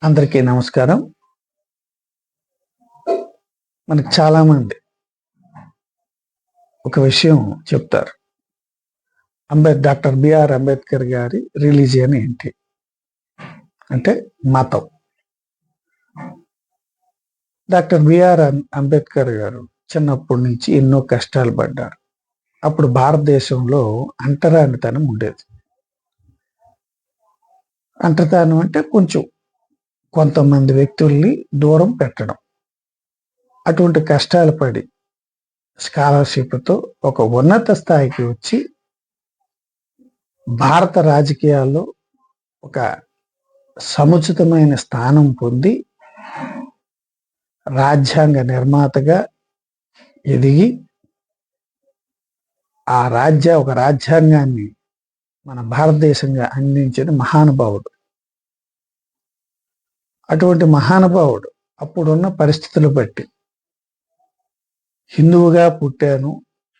అందరికీ నమస్కారం. మనకు చాలామంది ఒక విషయం చెప్తారు. డాక్టర్ బిఆర్ అంబేద్కర్ గారి రిలీజియన్ ఏంటి అంటే మతం. డాక్టర్ బిఆర్ అంబేద్కర్ గారు చిన్నప్పటి నుంచి ఎన్నో కష్టాలు పడ్డారు. అప్పుడు భారతదేశంలో అంటరానితనం ఉండేది. అంటరానితనం అంటే కొంతమంది వ్యక్తుల్ని దూరం పెట్టడం. అటువంటి కష్టాలు పడి స్కాలర్షిప్తో ఒక ఉన్నత స్థాయికి వచ్చి భారత రాజకీయాల్లో ఒక సముచితమైన స్థానం పొంది రాజ్యాంగ నిర్మాతగా ఎదిగి ఒక రాజ్యాంగాన్ని మన భారతదేశంగా అందించిన మహానుభావుడు. అటువంటి మహానుభావుడు అప్పుడున్న పరిస్థితులు బట్టి హిందువుగా పుట్టాను,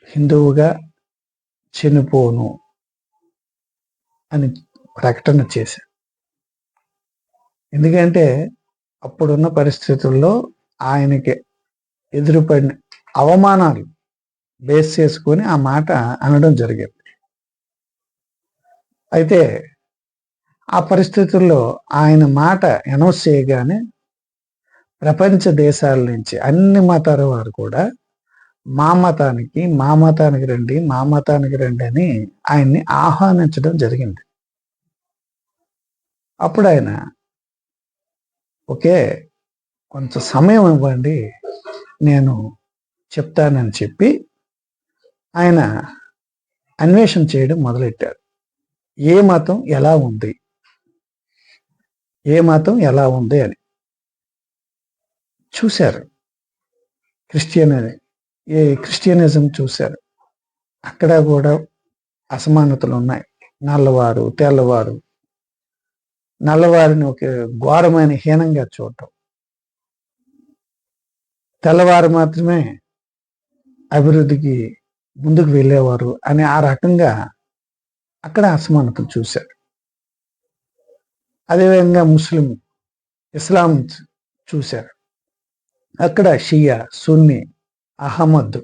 హిందువుగా చనిపోను అని ప్రకటన చేశారు. ఎందుకంటే అప్పుడున్న పరిస్థితుల్లో ఆయనకి ఎదురుపడిన అవమానాలు బేస్ చేసుకొని ఆ మాట అనడం జరిగింది. అయితే ఆ పరిస్థితుల్లో ఆయన మాట అనౌన్స్ చేయగానే ప్రపంచ దేశాల నుంచి అన్ని మతాల వారు కూడా మా మతానికి రండి అని ఆయన్ని ఆహ్వానించడం జరిగింది. అప్పుడు ఆయన కొంచెం సమయం ఇవ్వండి, నేను చెప్తానని చెప్పి ఆయన అన్వేషణ చేయడం మొదలెట్టారు. ఏ మతం ఎలా ఉంది అని చూశారు. క్రిస్టియనిజం చూశారు. అక్కడ కూడా అసమానతలు ఉన్నాయి. నల్లవారు తెల్లవారు, నల్లవారిని ఒక ఘోరమైన హీనంగా చూడటం, తెల్లవారు మాత్రమే అభివృద్ధికి ముందుకు వెళ్ళేవారు అని ఆ రకంగా అక్కడ అసమానతలు చూశారు. అదేవిధంగా ఇస్లాం చూశారు. అక్కడ షియా, సున్నీ, అహ్మద్,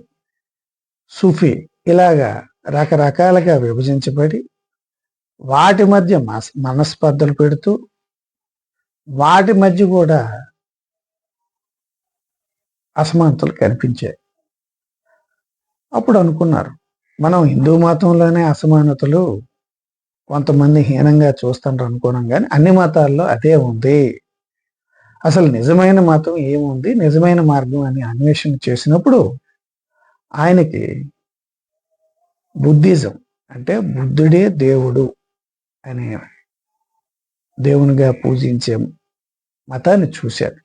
సూఫీ ఇలాగా రకరకాలుగా విభజించబడి వాటి మధ్య మనస్పర్ధలు పెడుతూ వాటి మధ్య కూడా అసమానతలు కనిపించాయి. అప్పుడు అనుకున్నారు, మనం హిందూ మతంలోనే అసమానతలు కొంతమంది హీనంగా చూస్తుంటారు అనుకున్నాం, కానీ అన్ని మతాల్లో అదే ఉంది. అసలు నిజమైన మతం ఏముంది, నిజమైన మార్గం అని అన్వేషణ చేసినప్పుడు ఆయనకి బుద్ధిజం అంటే బుద్ధుడే దేవుడు అనే దేవునిగా పూజించే మతాన్ని చూశారు.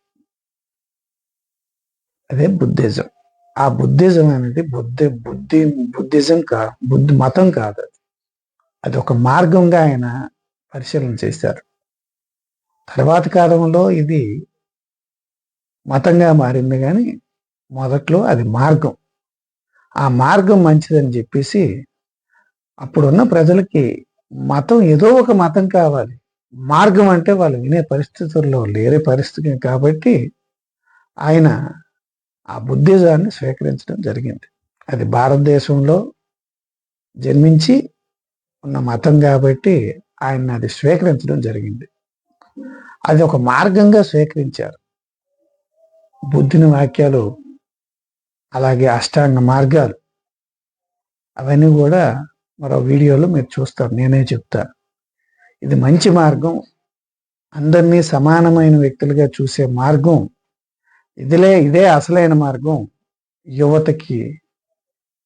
అదే బుద్ధిజం. ఆ బుద్ధిజం అనేది మతం కాదు, అది ఒక మార్గంగా ఆయన పరిశీలన చేశారు. తర్వాత కాలంలో ఇది మతంగా మారింది, కానీ మొదట్లో అది మార్గం. ఆ మార్గం మంచిదని చెప్పేసి అప్పుడున్న ప్రజలకి మతం ఏదో ఒక మతం కావాలి, మార్గం అంటే వాళ్ళు వినే పరిస్థితుల్లో లేని పరిస్థితి కాబట్టి ఆయన ఆ బుద్ధిజాన్ని స్వీకరించడం జరిగింది. అది భారతదేశంలో జన్మించి ఉన్న మతం కాబట్టి ఆయన అది స్వీకరించడం జరిగింది. అది ఒక మార్గంగా స్వీకరించారు. బుద్ధుని వాక్యాలు, అలాగే అష్టాంగ మార్గాలు, అవన్నీ కూడా మరో వీడియోలో మీరు చూస్తారు, నేనే చెప్తాను. ఇది మంచి మార్గం, అందరినీ సమానమైన వ్యక్తులుగా చూసే మార్గం, ఇదే అసలైన మార్గం. యువతకి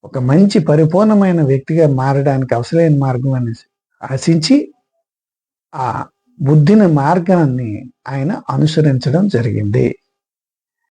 ఒక మంచి పరిపూర్ణమైన వ్యక్తిగా మారడానికి అసలైన మార్గం అని ఆశించి ఆ బుద్ధిని మార్గాన్ని ఆయన అనుసరించడం జరిగింది.